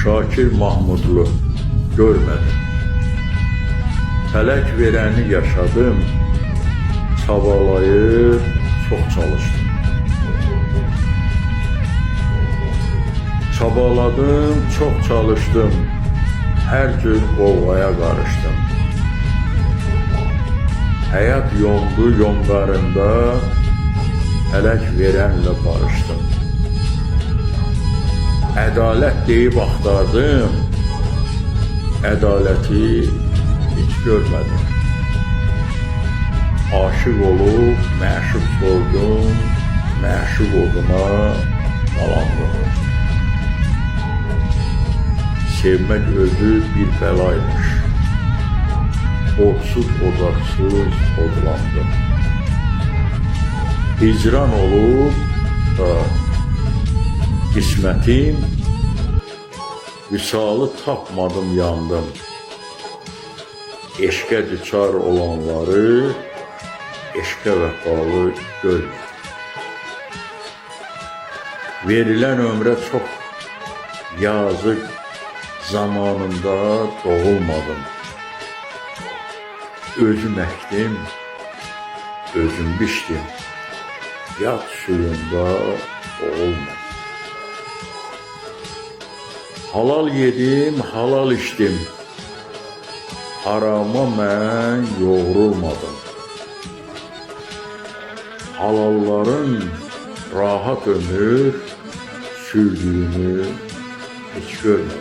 Şakir Mahmudlu görmedim. Felek vereni yaşadım, çabalayıp çok çalıştım. Çabaladım, çok çalıştım, her gün qolvaya qarışdım. Həyat yondu yonlarında, felek verenle barışdım. Ədalət deyib axtardım, ədaləti hiç görmedim. Aşık olup məşuq sordum, məşuq oduna dalandım. Sevmek özü bir belaymış. Odsuz ocaksız odlandım. Hicran olup da qismətim, visalı tapmadım, yandım. Eşqə düçar olanları eşqə vəfalı görmür. Verilen ömrə çox yazık, zamanında doğulmadım. Özüm əkdim, özüm biçdim, yad suyunda boğulmadım. Halal yedim, halal içtim, harama mən yoğrulmadım. Halalların rahat ömür sürdüğünü hiç görmedim.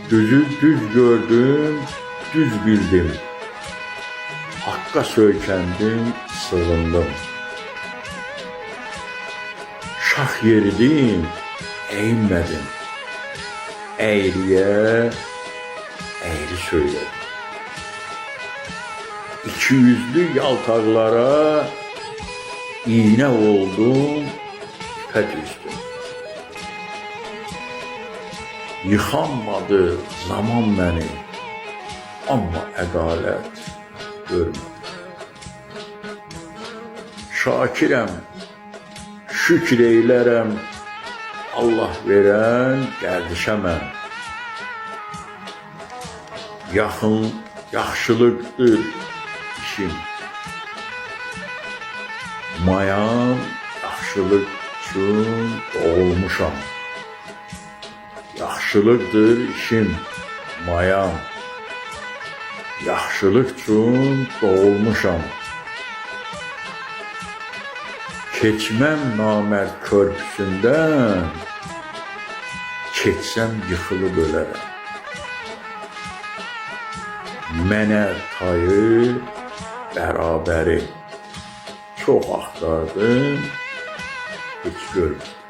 Düzü düz gördüm, düz bildim. Hakka söykəndim, sığındım. Şah yeridim, eğilmedim. Eğriye eğri söyledim. İki yüzlü yaltaqlara iğne oldum, ipə düzdüm. Yıxanmadı zaman məni, amma ədalət görmədim. Şakirəm, şükür eylərəm, Allah verən gəldişə mən. Yaxşılıqdır işim, mayan yaxşılıq üçün doğulmuşam. Yaxşılıqdır işim, mayan yaxşılıq üçün doğulmuşam. Keçməm namərd körpüsündən, keçsəm yıxılıb ölərəm. Mənə tayı, bərabəri çox axtardım, heç görmədim.